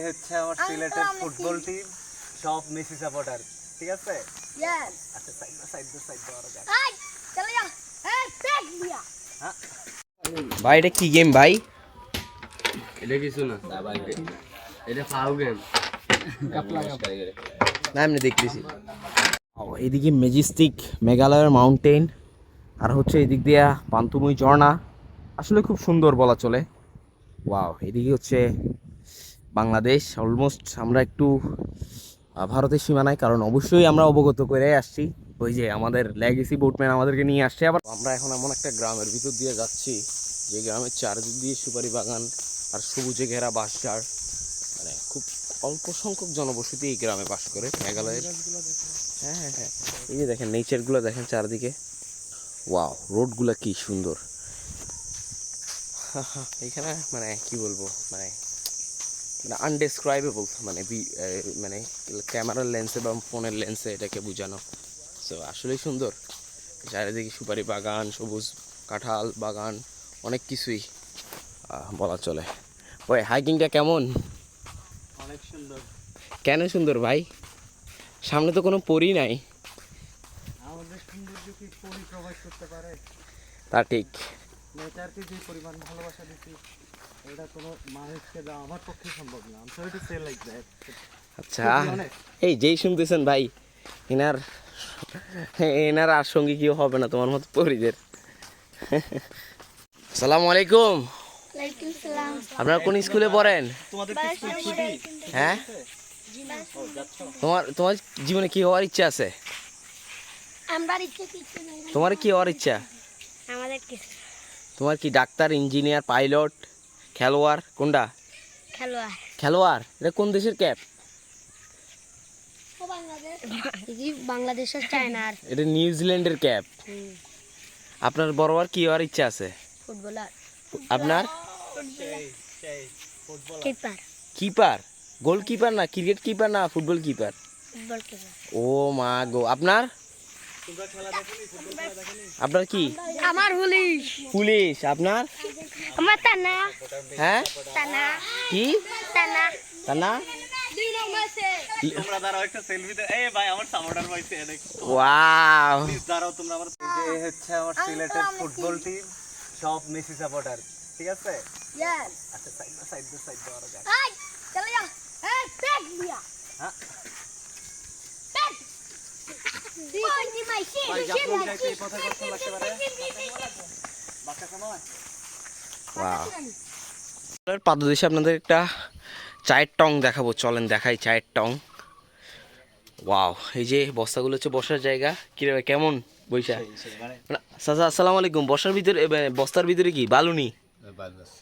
হচ্ছে আমার সিলেটের ফুটবল টিম, সব মেসি সাপোর্টার, ঠিক আছে? Yes. আচ্ছা, সাইড দেওয়া যায়। Hey, চলে যা। Hey, take দিয়া। ভাই এটা কি গেম ভাই? এটা কিছু না এটা ফাউ গেম। না এমনি দেখতেছি। এদিকে ম্যাজেস্টিক মেঘালয়ের মাউন্টেন, আর হচ্ছে এদিক দিয়া পান্তুমুই ঝর্ণা, আসলে খুব সুন্দর বলা চলে। ওয়াও, এদিকে হচ্ছে বাংলাদেশ। অলমোস্ট আমরা একটু ভারতের সীমানায়, কারণ অবশ্যই আমরা অবগত করে আসছি, ওই যে আমাদের লেগেসি বোটম্যান আমাদেরকে নিয়ে আসছে। আবার আমরা এখন এমন একটা গ্রামের ভিতর দিয়ে যাচ্ছি যে গ্রামের চারদিক দিয়ে সুপারি বাগান আর সবুজে ঘেরা বাঁশঝাড়, মানে খুব অল্প সংখ্যক জনবসতি এই গ্রামে বাস করে মেঘালয়ের। হ্যাঁ হ্যাঁ হ্যাঁ, এই যে দেখেন নেচারগুলো দেখেন চারদিকে। ওয়াও, রোডগুলো কি সুন্দর। এখানে মানে কি বলবো, মানে আনডেসক্রাইবেবল, মানে মানে ক্যামেরার লেন্সে বা ফোনের লেন্সে এটাকে বোঝানো। সো আসলেই সুন্দর, চারিদিকে সুপারি বাগান, সবুজ কাঁঠাল বাগান, অনেক কিছুই বলা চলে। ওই হাইকিংটা কেমন? অনেক সুন্দর। কেন সুন্দর ভাই? সামনে তো কোনো পরী নাই। আমাদের সৌন্দর্য কি পরিপ্রকাশ করতে পারে? তা ঠিক। নেচারকে যে পরিমাণ ভালোবাসা দিচ্ছি, এটা কোনো মানুষকে দেওয়া আমার পক্ষে সম্ভব না। I'm sorry to say like that. আচ্ছা, এই যেই শুনতেছেন ভাই, এনার আর সঙ্গে কেউ হবে না তোমার মতো পরীদের। আসসালামু আলাইকুম। ওয়ালাইকুম সালাম। আপনারা কোন স্কুলে পড়েন? তোমাদের কি স্কুল ছুটি? হ্যাঁ, তোমার জীবনে কি হওয়ার ইচ্ছা আছে? আমরা ইচ্ছে কিছু নাই। তোমার কি হওয়ার ইচ্ছা? আমাদের কিছু তোমার কি ডাক্তার, ইঞ্জিনিয়ার, পাইলট, খেলোয়াড়, কোনটা? খেলোয়াড়। খেলোয়াড়? এটা কোন দেশের ক্যাপ? ও বাংলাদেশ। এই বাংলাদেশের চায়নার এটা নিউজিল্যান্ডের ক্যাপ। আপনার বড়বার কি হওয়ার ইচ্ছা আছে? ফুটবলার। আপনার? কিপার। কিপার? গোলকিপার না ক্রিকেট কিপার না ফুটবল কিপার? Football keeper. ও মা গো, আপনার? আপনার কি? আমার পুলিশ। পুলিশ। আপনার? আমার টানা। হ্যাঁ, টানা। কি টানা। তা না? দুই নম্বর সে। তোমরা দাঁড়াও একটা সেলফি দে। এই ভাই, আমার সাপোর্টার পাইছে অনেক। ওয়াও, প্লিজ দাঁড়াও তোমরা। আমার এই হচ্ছে আমার সিলেটের ফুটবল টিম, সব মেসি সাপোর্টার, ঠিক আছে? Yes. আচ্ছা, সাইড দেওয়া যায়। Hey, চলে যা। Hey, take দিয়া। হ্যাঁ। Take. দি মাইসি। ভাই, জাফলং যাইতে এই পথে কষ্ট লাগতে পারে। বাচ্চা সময়। ওয়াও। পাদদেশে আপনাদের একটা চায়ের টং দেখাবো, চলেন দেখাই চায়ের টং। ওয়াও, এই যে বস্তাগুলো হচ্ছে বসার জায়গা। কিভাবে কেমন বৈশা? চাচা আসসালামু আলাইকুম। বসার ভিতরে বস্তার ভিতরে কি বালুনি?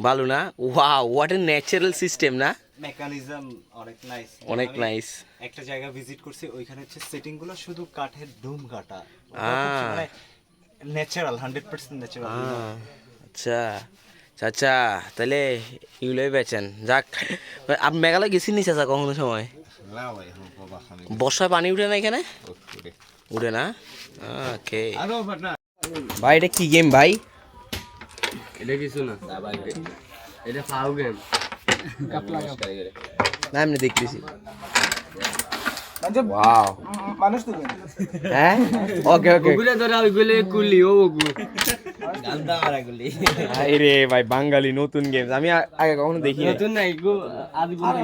বালু না? Wow, what a natural system না? মেকানিজম অনেক নাইস। অনেক নাইস। একটা জায়গা ভিজিট করছি, ওইখানে হচ্ছে সেটিং গুলো শুধু কাঠের ডুম কাটা, মানে ন্যাচারাল, 100% ন্যাচারাল। আচ্ছা চাচা, তাহলে এগুলোই বেচেন। যাক, আপনি মেঘালয় গেছেন নি চাচা কখনো সময়? বর্ষায় পানি উঠে না এখানে? উঠে না? ওকে ভাই, এটা কি গেম ভাই? এটা কিছু না এটা ফাউ গেম। না এমনি দেখতেছি। ওয়াও, মানুষ তো হ্যাঁ, ওকে ওকে। ওগুলো ধরে ওইগুলো কুলি ও আরে ভাই, বাঙালি নতুন গেম আমি আগে কখনো দেখি না। নতুন নাই গো, আজ গুলো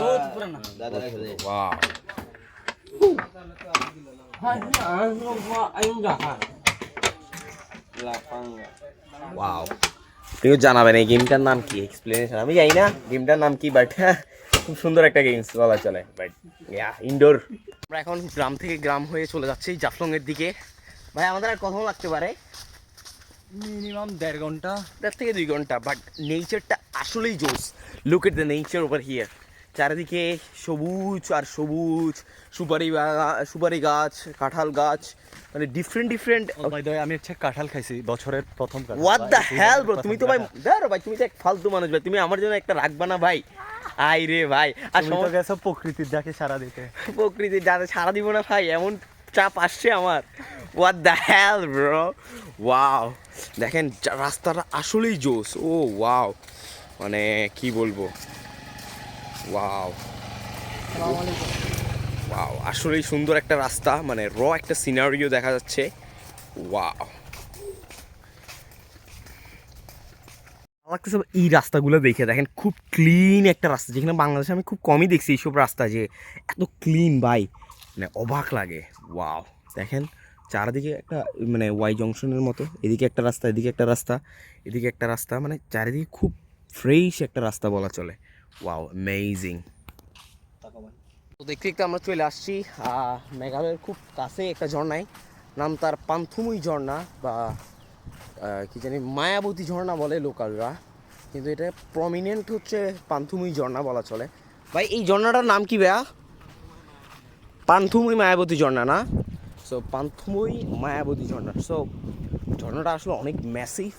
বহুত পুরানা। Wow, wow. তুমিও জানাবেন এই গেমটার নাম কি, এক্সপ্লেনেশন। আমি জানি না গেমটার নাম কি, বাট খুব সুন্দর একটা গেমস বলা চলে। But indoor. আমরা এখন গ্রাম থেকে গ্রাম হয়ে চলে যাচ্ছি জাফলং এর দিকে। ভাই আমাদের আর কত লাগতে পারে? মিনিমাম 1.5 ঘন্টা, 1.5 থেকে 2 ঘন্টা। বাট নেচারটা আসলেই জোস। Look at the nature over here. চারিদিকে সবুজ আর সবুজ, সুপারি গাছ, কাঁঠাল গাছ, মানে ডিফারেন্ট। বাই দ্য ওয়ে, আমি হচ্ছে কাঁঠাল খাইছি বছরের প্রথম কাঁঠাল। হোয়াট দ্য হেল ব্রো, তুমি তো ভাই দাঁড়ো ভাই, তুমি তো এক ফালতু মানুষ ভাই। তুমি আমার জন্য একটা রাখবা না ভাই? আই রে ভাই, আর তুমি তো গেছো প্রকৃতির ডাকে সারা দিতে। প্রকৃতির যাতে সারা দিব না ভাই, এমন চাপ আসছে আমার। What the hell bro. Wow, দেখেন রাস্তাটা আসলেই জোস। ও ওয়াও, মানে কি বলবো, ওয়াও আসসালামু আলাইকুম। ওয়াও, আসলেই সুন্দর একটা রাস্তা, মানে একটা সিনারিও দেখা যাচ্ছে। ওয়াও, আমার লাগতেছে এই রাস্তাগুলো দেখে, দেখেন খুব ক্লিন একটা রাস্তা, যেখানে বাংলাদেশে আমি খুব কমই দেখছি এইসব রাস্তা যে এত ক্লিন ভাই, মানে অবাক লাগে। ওয়াও, দেখেন চারিদিকে একটা মানে ওয়াই জংশনের মতো, এদিকে একটা রাস্তা, এদিকে একটা রাস্তা, এদিকে একটা রাস্তা, মানে চারিদিকে খুব ফ্রেশ একটা রাস্তা বলা চলে। Wow, amazing. তো দেখতে দেখতে আমরা চলে আসছি মেঘালয়ের খুব কাছে একটা ঝর্ণায়, নাম তার পান্থুমুই ঝর্ণা বা কি জানি মায়াবতী ঝর্ণা বলে লোকালরা, কিন্তু এটা প্রমিনেন্ট হচ্ছে পান্থুমুই ঝর্ণা বলা চলে। ভাই এই ঝর্ণাটার নাম কি ভাইয়া? পান্থুমুই মায়াবতী ঝর্ণা না? সো পান্থুমুই মায়াবতী ঝর্ণা। সো ঝর্ণাটা আসলে অনেক ম্যাসিভ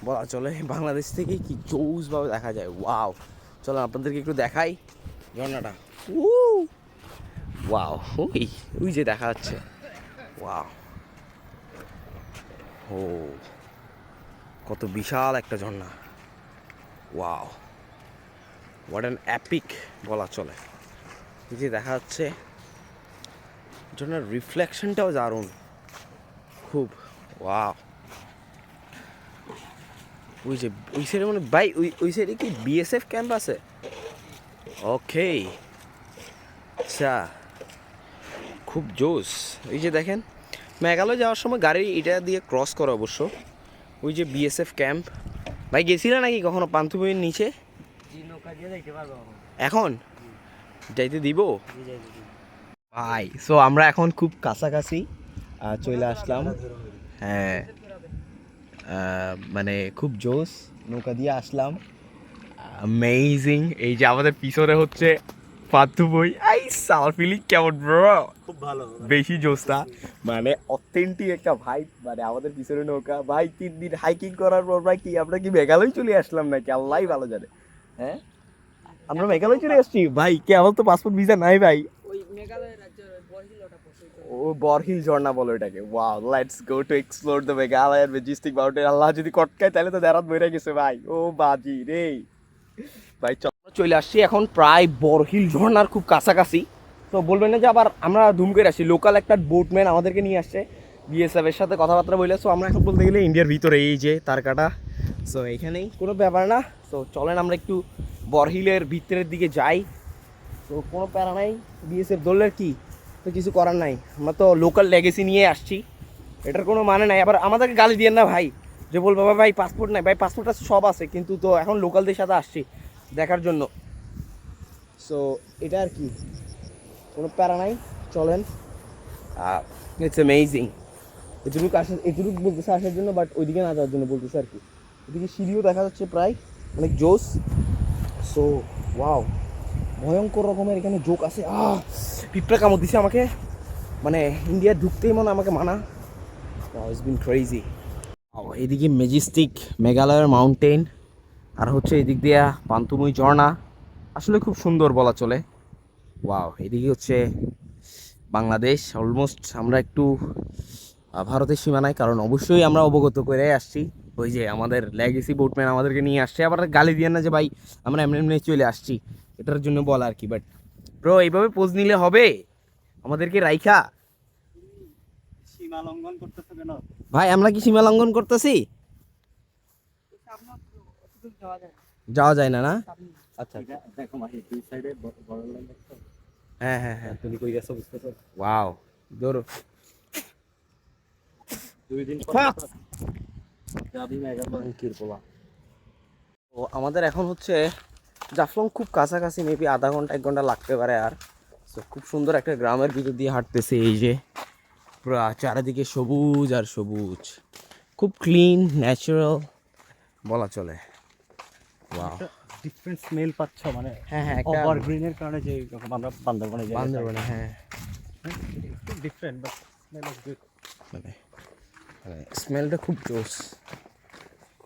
বলা চলে, বাংলাদেশ থেকে কি জোসভাবে দেখা যায়। ওয়াও, চলো আপনাদেরকে একটু দেখাই ঝর্ণাটা। ওয়াও, ওই ওই যে দেখা যাচ্ছে। ওয়াও, ও কত বিশাল একটা ঝর্ণা। ওয়াও, হোয়াট অ্যান অ্যাপিক বলা চলে। এই যে দেখা যাচ্ছে ঝর্ণার রিফ্লেকশনটাও দারুণ খুব। ওয়াও, ওই যে ওই সাইডে মানে ভাই ওই সাইডে কি বিএসএফ ক্যাম্প আছে? ওকে, আচ্ছা, খুব জোস। এই যে দেখেন মেঘালয় যাওয়ার সময় গাড়ি এটা দিয়ে ক্রস করে অবশ্য, ওই যে বিএসএফ ক্যাম্প। ভাই গেছিলে নাকি কখনো পান্থুমুইয়ের নিচে? এখন যাইতে দিব ভাই। সো আমরা এখন খুব কাছাকাছি চলে আসলাম। হ্যাঁ, মানে খুব জোস, নৌকা দিয়ে আসলাম, অ্যামেজিং। এই যে আমাদের পিছনে হচ্ছে পান্থুমুই। আই সাওয়ার ফিলিং কেমন ব্রো? খুব ভালো। বেশি জোসটা, মানে অথেন্টিক একটা ভাইব। মানে আমাদের পিছনে নৌকা ভাই, 3 দিন হাইকিং করার পর ভাই কি আমরা কি মেঘালয় চলে আসলাম নাকি আল্লাহই ভালো জানে। হ্যাঁ, আমরা মেঘালয় চলে আসছি ভাই। কে আমার তো পাসপোর্ট ভিসা নাই ভাই। ওই মেঘালয় রাজ্যের বরহিলটা পছন্দ। ও বরহিল ঝর্ণা বলো এটাকে। Wow, let's go to explore the Meghalaya majestic mountain. আল্লাহ যদি কটকায় তাহলে তো দেরাত বইরা গেছে ভাই। ও বাজি রে ভাই। চলে আসছি এখন প্রায় বরহিল ঝর্ণার খুব কাছাকাছি। তো বলবেন না যে আবার আমরা ধুম করে আসছি, লোকাল একটা বোটম্যান আমাদেরকে নিয়ে আসছে বিএসএফ এর সাথে কথাবার্তা বলে। সো আমরা এখন বলতে গেলে ইন্ডিয়ার ভিতরে, এই যে তার কাটা। সো এখানেই কোনো ব্যাপার না। সো চলেন আমরা একটু বরহিলের ভিতরের দিকে যাই। তো কোনো প্যারা নাই, বিএসএফ ধরলে কি তো কিছু করার নাই, আমরা তো লোকাল লেগেসি নিয়ে আসছি, এটার কোনো মানে নাই। আবার আমাদেরকে গালি দিয়েন না ভাই, যে বলবো ভাই পাসপোর্ট নাই। ভাই পাসপোর্ট সব আছে, কিন্তু তো এখন লোকালদের সাথে আসছি দেখার জন্য। সো এটা আর কি, কোনো প্যারা নাই, চলেন। It's amazing. এটুকু বলতেছে আসার জন্য, বাট ওইদিকে না যাওয়ার জন্য বলতেছে আর কি। ওইদিকে সিঁড়িও দেখা যাচ্ছে প্রায়, অনেক জোস। সো ওয়াও, ভয়ঙ্কর রকমের এখানে জোক আছে। পিঁপড়া কামড় দিছে আমাকে, মানে ইন্ডিয়া ঢুকতেই মনে আমাকে মানা। It's been crazy. এদিকে ম্যাজেস্টিক মেঘালয়ের মাউন্টেন, আর হচ্ছে এদিক দিয়া পান্থুমুই ঝর্ণা, আসলে খুব সুন্দর বলা চলে। ওয়াও, এদিকে হচ্ছে বাংলাদেশ। অলমোস্ট আমরা একটু ভারতের সীমানায়, কারণ অবশ্যই আমরা অবগত করে আসছি। ওই যে আমাদের লেগেসি বোটম্যান আমাদেরকে নিয়ে আসছে। আবার গালি দিয়ে না যে ভাই আমরা এমনি এমনি চলে আসছি, এটার জন্য বলা আর কি। বাট ব্রো, এইভাবে পোজ নিলে হবে আমাদেরকে রাইখা? সীমা লঙ্ঘন করতেছে কেন ভাই আমরা কি সীমা লঙ্ঘন করতেছি? যাওয়া যায় না না? আচ্ছা, দেখো ভাই, দুই সাইডে বড় লাইন দেখছো? হ্যাঁ হ্যাঁ হ্যাঁ, তুমি কই গেছো বুঝতেছো? ওয়াও, ধরো 2 দিন পর যাবি মেঘালয় কিরপোলা। তো আমাদের এখন হচ্ছে জাফলং খুব কাছাকাছি, মেবি আধা ঘন্টা 1 ঘন্টা লাগতে পারে। আর তো খুব সুন্দর একটা গ্রামের ভিতর দিয়ে হাঁটতেছে, এই যে পুরো চারিদিকে সবুজ আর সবুজ, খুব ক্লিন ন্যাচারাল বলা চলে। ওয়াও, ডিফারেন্ট স্মেল পাচ্ছ, মানে হ্যাঁ হ্যাঁ, একটা ওভারগ্রিনের কারণে যে আমরা বান্দরবনে যাই, বান্দরবনে, হ্যাঁ different but smell of good. মানে স্মেলটা খুব জোস।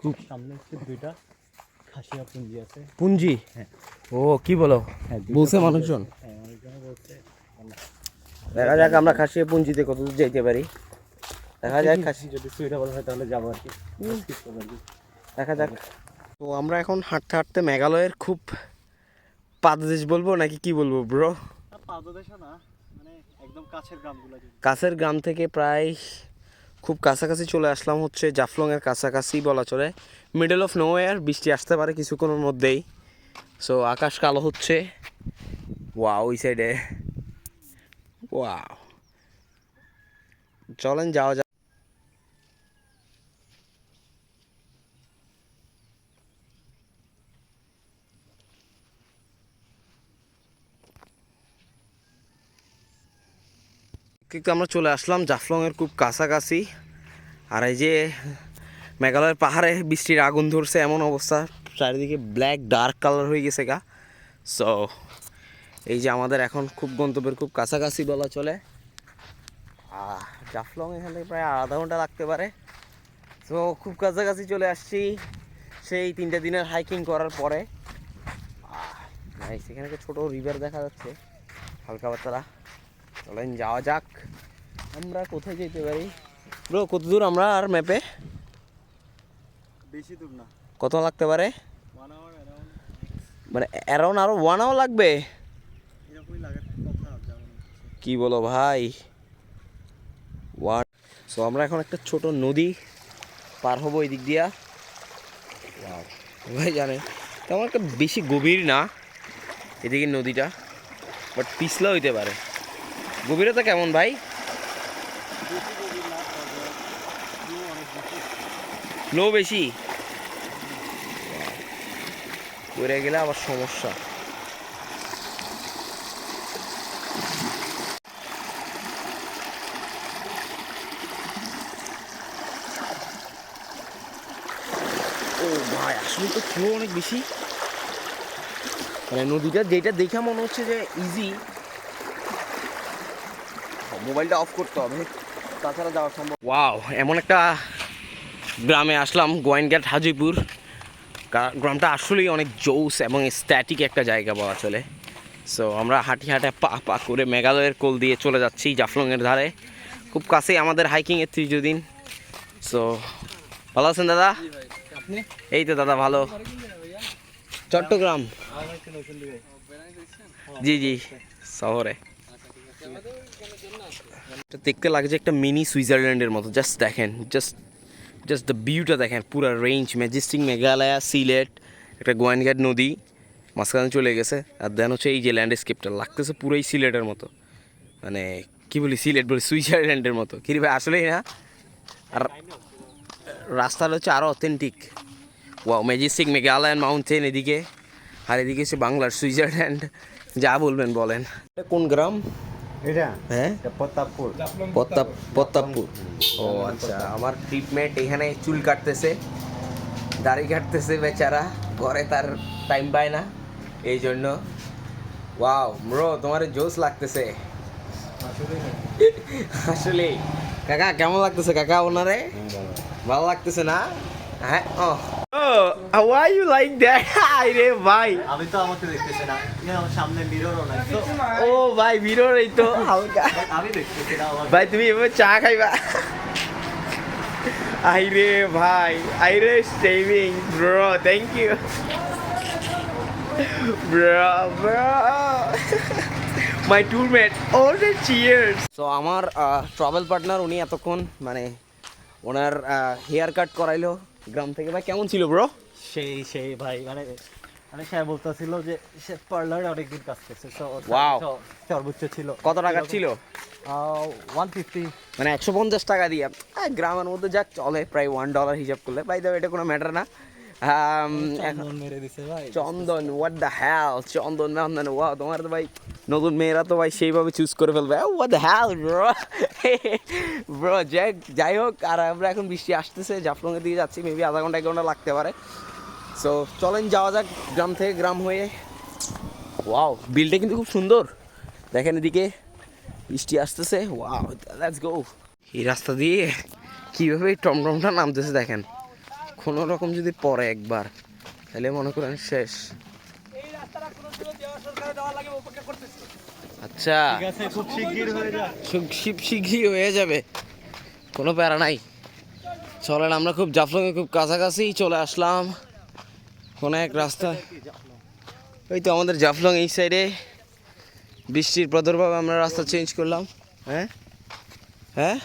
খুব সামনে হচ্ছে 2টা খাসিয়া পুঞ্জি আছে। পুঞ্জি? হ্যাঁ। ও কি বলো, হ্যাঁ, বলছে মানুষজন। হ্যাঁ, অনেকজনে বলছে। দেখা যাক আমরা খাসিয়া পুঞ্জিতে কতদূর যেতে পারি, দেখা যাক। খাসি যদি সুইটেবল হয় তাহলে যাবো আর কি। দেখা যাক। তো আমরা এখন হাঁটতে হাঁটতে মেঘালয়ের খুব পাদদেশ বলবো নাকি কি বলবো ব্রো? পাদদেশে না, মানে একদম কাছের গ্রামগুলো। কাছের গ্রাম থেকে প্রায় খুব কাছাকাছি চলে আসলাম হচ্ছে জাফলংয়ের কাছাকাছি বলা চলে। মিডল অফ নোওয়্যার, বৃষ্টি আসতে পারে কিছুক্ষণের মধ্যেই। সো আকাশ কালো হচ্ছে। ওয়াও, ওই সাইডে ওয়াও, চলেন যাওয়া যাক। কিন্তু আমরা চলে আসলাম জাফলংয়ের খুব কাছাকাছি। আর এই যে মেঘালয়ের পাহাড়ে বৃষ্টির আগুন ধরছে, এমন অবস্থা, চারিদিকে ব্ল্যাক ডার্ক কালার হয়ে গেছে গা। সো এই যে আমাদের এখন খুব গন্তব্যের খুব কাছাকাছি বলা চলে। জাফলং এখান থেকে প্রায় আধা ঘন্টা লাগতে পারে। তো খুব কাছাকাছি চলে আসছি সেই 3 দিনের হাইকিং করার পরে। সেখানে একটা ছোটো রিভার দেখা যাচ্ছে হালকা পাতলা। চলেন যাওয়া যাক। আমরা কোথায় যেতে পারি ব্রো? কত দূর আমরা আর ম্যাপে? বেশি দূর না। কত লাগতে পারে? 1 hour মানে অ্যারাউন্ড আরও 1 hour লাগবে? এরকমই লাগার কথা যেমন। কি বলো ভাই? সো আমরা এখন একটা ছোট নদী পার হবো এই দিক দিয়া। ভাই জানেন তেমন একটা বেশি গভীর না এদিকে নদীটা, বাট পিছলা হইতে পারে। গভীরতা কেমন ভাই? লো বেশি পড়ে গেলে আবার সমস্যা। ও ভাই, আসলে তো ফ্লো অনেক বেশি, মানে নদীটা যেটা দেখে মনে হচ্ছে যে ইজি। মোবাইলটা অফ করতে হবে, তাছাড়া যাওয়া সম্ভব। ওয়াও, এমন একটা গ্রামে আসলাম, গোয়াইনঘাট হাজিপুর। গ্রামটা আসলেই অনেক জোস এবং স্ট্যাটিক একটা জায়গা বলা চলে। সো আমরা হাঁটি পা পা করে মেঘালয়ের কোল দিয়ে চলে যাচ্ছি জাফলংয়ের ধারে। খুব কাছেই আমাদের হাইকিংয়ের 30 দিন। সো ভালো আছেন দাদা? এই তো দাদা ভালো। চট্টগ্রাম? জি জি, শহরে। দেখতে লাগছে একটা মিনি সুইজারল্যান্ডের মতো। জাস্ট দেখেন, জাস্ট দ্য ভিউটা দেখেন, পুরো রেঞ্জ, ম্যাজেস্টিক মেঘালয়, সিলেট, একটা গোয়াইনঘাট নদী মাঝখানে চলে গেছে। আর দেন হচ্ছে এই যে ল্যান্ডস্কেপটা লাগতেছে পুরোই সিলেটের মতো, মানে কি বলি, সিলেট বলি, সুইজারল্যান্ডের মতো। কি রে ভাই, আসলেই না? আর রাস্তাটা হচ্ছে আরও authentic. Wow, Majestic Meghalayan mountain এদিকে, আর এদিকে হচ্ছে বাংলার সুইজারল্যান্ড। যা বলবেন বলেন। কোন গ্রাম এটা? হ্যাঁ, প্রতাপপুর। প্রতাপপুর। ও আচ্ছা, আমার ট্রিটমেন্ট এখানে চুল কাটতেছে, দাড়ি কাটতেছে বেচারা, ঘরে তার টাইম পায় না, এই জন্য। ওয়াও ব্রো, তোমার জোস লাগতেছে আসলে। কাকা কেমন লাগতেছে কাকা? ওনারে ভালো লাগতেছে না? হ্যাঁ। ও why you like that? আরে ভাই, আমি তো আমাকে দেখতেছি না, আমার সামনে মিররও নাই তো। ও ভাই, মিরর এই তো হালকা। আমি দেখতেছি না ভাই তুমি এভাবে চা খাইবা? আইরে ভাই, আইরে স্টেভিং bro, thank you bro my tourmate. ও চিয়ার্স। সো আমার ট্রাভেল পার্টনার, উনি এতক্ষণ মানে ওনার হেয়ার কাট করাইলো গ্রাম থেকে। ভাই কেমন ছিল ব্রো? সেই ভাই, মানে সে বলতেছিল যে সে পার্লারে অনেকদিন কাজ করছে। Wow. সর্বোচ্চ ছিল কত টাকা ছিল? 150। মানে 150 টাকা দিয়ে গ্রামের মধ্যে যা চলে, প্রায় $1 হিসাব করলে। ভাই দাও, এটা কোনো ম্যাটার না। মেরে দিছে ভাই Chandan, what the hell, Chandan Nandan. Wow, তোমার তো ভাই নতুন মেয়েরা তো ভাই সেইভাবে চুজ করে ফেলবে। What the Hal bro bro. যাই হোক, আর আমরা এখন বৃষ্টি আসতেছে, জাফলংয়ের দিকে যাচ্ছি, মেবি আধা ঘন্টা 1 ঘন্টা লাগতে পারে। সো চলেন যাওয়া যাক গ্রাম থেকে গ্রাম হয়ে। ওয়াও, বিলটা কিন্তু খুব সুন্দর, দেখেন এদিকে বৃষ্টি আসতেছে। ওয়াও, লেটস গো। এই রাস্তা দিয়ে কীভাবে টমটমটা নামতেছে দেখেন। কোনো রকম যদি পরে একবার, তাহলে মনে করেন শেষ। আচ্ছা, খুব শিগগির হয়ে যায়, শিগগিরই হয়ে যাবে, কোনো প্যারা নাই। চলেন, আমরা খুব জাফলংয়ে খুব কাছাকাছি চলে আসলাম। কোনো এক রাস্তা, ওই তো আমাদের জাফলং এই সাইডে বৃষ্টির প্রাদুর্ভাবে আমরা রাস্তা চেঞ্জ করলাম। হ্যাঁ হ্যাঁ,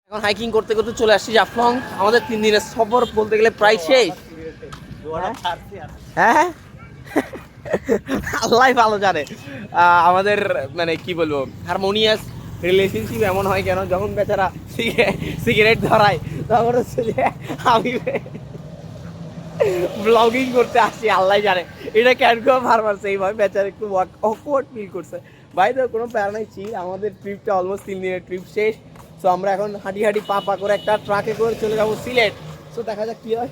এখন হাইকিং করতে করতে চলে আসছি জাফলং। আমাদের 3 দিনের সফর বলতে গেলে প্রায় শেষ। হ্যাঁ আল্লাহ ভালো জানে আমাদের মানে কি বলবো হারমোনিয়াস রিলেশনশিপ এমন হয় কেন, যখন বেচারা সিগারেট ধরায় তখন হচ্ছে যে আমি ব্লগিং করতে আসছি, আল্লাহ জানে এটা কেন করে বারবার সেইভাবে বেচারা একটু অকওয়ার্ড ফিল করছে। ভাই তো কোনো প্যারা নাই, চিল। আমাদের ট্রিপটা অলমোস্ট 3 দিনের ট্রিপ শেষ। সো আমরা এখন হাঁটি হাঁটি পা পা করে একটা ট্রাকে করে চলে যাবো সিলেট। সো দেখা যাক কি হয়।